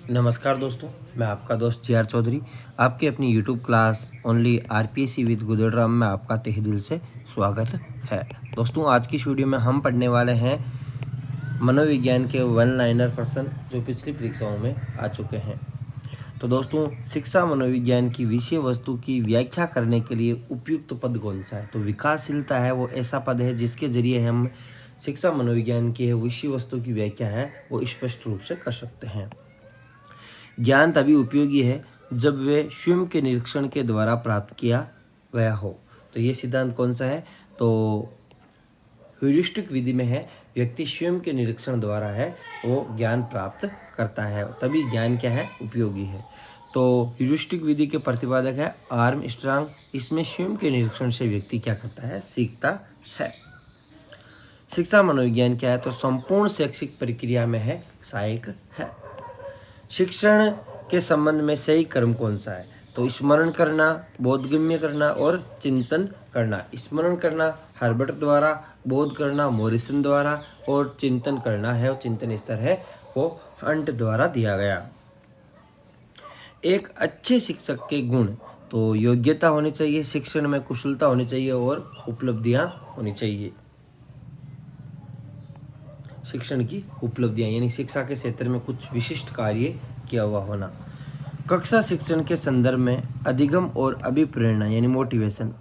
नमस्कार दोस्तों, मैं आपका दोस्त जी आर चौधरी। आपकी अपनी YouTube class only RPSC with Gudadram में आपका तहे दिल से स्वागत है। दोस्तों, आज की इस वीडियो में हम पढ़ने वाले हैं मनोविज्ञान के वन लाइनर प्रश्न जो पिछली परीक्षाओं में आ चुके हैं। तो दोस्तों, शिक्षा मनोविज्ञान की विषय वस्तु की व्याख्या करने के लिए उपयुक्त पद कौन सा है? तो विकासशीलता है वो ऐसा पद है जिसके जरिए हम शिक्षा मनोविज्ञान की विषय वस्तु की व्याख्या है वो स्पष्ट रूप से कर सकते हैं। ज्ञान तभी उपयोगी है जब वे स्वयं के निरीक्षण के द्वारा प्राप्त किया गया हो। तो ये सिद्धांत कौन सा है? तो ह्यूरिस्टिक विधि में है व्यक्ति स्वयं के निरीक्षण द्वारा है वो ज्ञान प्राप्त करता है, तभी ज्ञान क्या है? उपयोगी है। तो ह्यूरिस्टिक विधि के प्रतिपादक है आर्मस्ट्रांग। इसमें स्वयं के निरीक्षण से व्यक्ति क्या करता है? सीखता है। शिक्षा मनोविज्ञान क्या है? तो संपूर्ण शैक्षिक प्रक्रिया में है सहायक है। शिक्षण के संबंध में सही कर्म कौन सा है? तो स्मरण करना, बोधगम्य करना और चिंतन करना। स्मरण करना हर्बर्ट द्वारा, बोध करना मॉरिसन द्वारा और चिंतन करना है, और चिंतन स्तर है वो हंट द्वारा दिया गया। एक अच्छे शिक्षक के गुण, तो योग्यता होनी चाहिए, शिक्षण में कुशलता होनी चाहिए और उपलब्धियां होनी चाहिए। शिक्षण की उपलब्धियां यानी शिक्षा के क्षेत्र में कुछ विशिष्ट कार्य किया हुआ होना। कक्षा शिक्षण के संदर्भ में अधिगम और अभिप्रेरणा यानी मोटिवेशन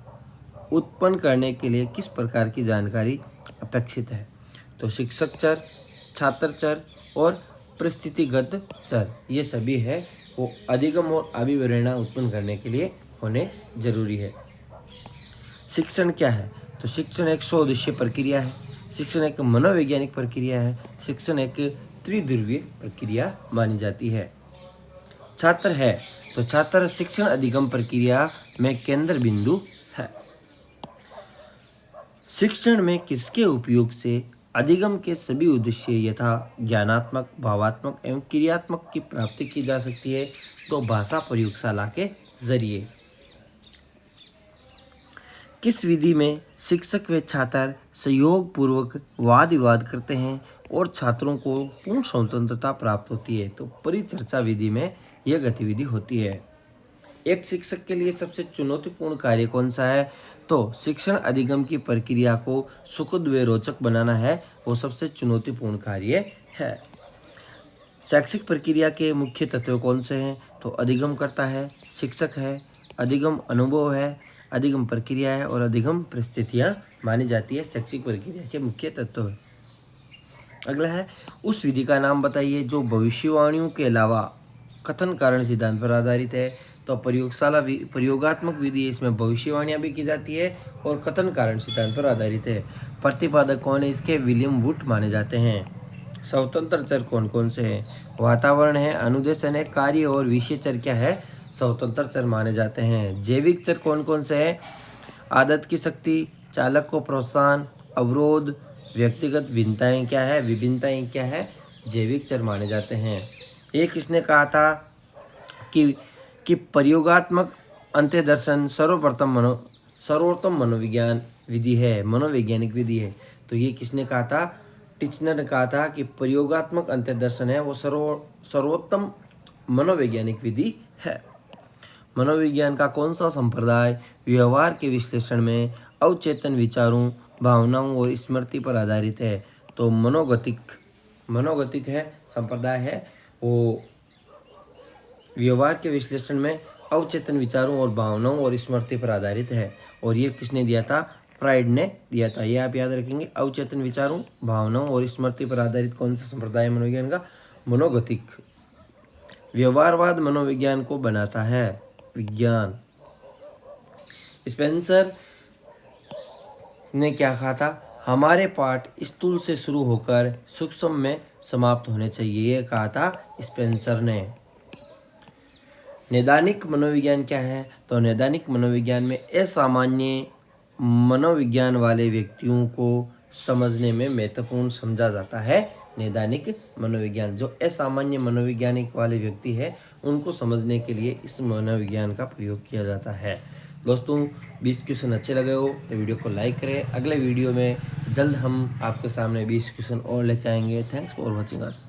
उत्पन्न करने के लिए किस प्रकार की जानकारी अपेक्षित है? तो शिक्षक चर, छात्र चर और परिस्थितिगत चर, ये सभी है वो अधिगम और अभिप्रेरणा उत्पन्न करने के लिए होने जरूरी है। शिक्षण क्या है? तो शिक्षण एक स्वउद्देश्य प्रक्रिया है, शिक्षण एक मनोवैज्ञानिक प्रक्रिया है, शिक्षण एक त्रिध्रुवीय प्रक्रिया मानी जाती है। छात्र है, तो छात्र शिक्षण अधिगम प्रक्रिया में केंद्र बिंदु है। शिक्षण में किसके उपयोग से अधिगम के सभी उद्देश्य यथा ज्ञानात्मक, भावात्मक एवं क्रियात्मक की प्राप्ति की जा सकती है? तो भाषा प्रयोगशाला के जरिए। किस विधि में शिक्षक व छात्र सहयोग पूर्वक वाद विवाद करते हैं और छात्रों को पूर्ण स्वतंत्रता प्राप्त होती है? तो परिचर्चा विधि में यह गतिविधि होती है। एक शिक्षक के लिए सबसे चुनौतीपूर्ण कार्य कौन सा है? तो शिक्षण अधिगम की प्रक्रिया को सुखद व रोचक बनाना है वो सबसे चुनौतीपूर्ण कार्य है। शैक्षिक प्रक्रिया के मुख्य तत्व कौन से हैं? तो अधिगम करता है, शिक्षक है, अधिगम अनुभव है, अधिगम प्रक्रिया है और अधिगम परिस्थितियां मानी जाती है शैक्षिक प्रक्रिया के मुख्य तत्व। अगला है उस विधि का नाम बताइए जो भविष्यवाणियों के अलावा कथन कारण सिद्धांत पर आधारित है। तो प्रयोगात्मक विधि, इसमें भविष्यवाणियां भी की जाती है और कथन कारण सिद्धांत पर आधारित है। प्रतिपादक कौन है इसके? विलियम वुड माने जाते हैं। स्वतंत्र चर कौन कौन से हैं? वातावरण है, अनुदेशन है, कार्य और विषय चर क्या है? स्वतंत्र चर माने जाते हैं। जैविक चर कौन कौन से हैं? आदत की शक्ति, चालक को प्रोत्साहन, अवरोध, व्यक्तिगत भिन्नताएं क्या है? विभिन्नताएं क्या है? जैविक चर माने जाते हैं। एक किसने कहा था कि प्रयोगात्मक अंत्यदर्शन सर्वोत्तम मनोविज्ञान विधि है, मनोवैज्ञानिक विधि है? तो ये किसने कहा था? टिचनर ने कहा था कि प्रयोगात्मक अंत्यदर्शन है वो सर्वोत्तम मनोवैज्ञानिक विधि है। मनोविज्ञान का कौन सा संप्रदाय व्यवहार के विश्लेषण में अवचेतन विचारों, भावनाओं और स्मृति पर आधारित है? तो मनोगतिक है संप्रदाय है वो व्यवहार के विश्लेषण में अवचेतन विचारों और भावनाओं और स्मृति पर आधारित है। और ये किसने दिया था? फ्राइड ने दिया था। ये आप याद रखेंगे, अवचेतन विचारों, भावनाओं और स्मृति पर आधारित कौन सा संप्रदाय मनोविज्ञान का? मनोगतिक। व्यवहारवाद मनोविज्ञान को बनाता है विज्ञान। स्पेंसर ने क्या कहा था? हमारे पाठ स्थूल से शुरू होकर सूक्ष्म में समाप्त होने चाहिए, ये कहा था स्पेंसर ने। नैदानिक मनोविज्ञान क्या है? तो नैदानिक मनोविज्ञान में असामान्य मनोविज्ञान वाले व्यक्तियों को समझने में महत्वपूर्ण समझा जाता है। नैदानिक मनोविज्ञान, जो असामान्य मनोवैज्ञानिक वाले व्यक्ति है उनको समझने के लिए इस मनोविज्ञान का प्रयोग किया जाता है। दोस्तों, 20 क्वेश्चन अच्छे लगे हो तो वीडियो को लाइक करें। अगले वीडियो में जल्द हम आपके सामने 20 क्वेश्चन और लेके आएंगे। Thanks for watching us.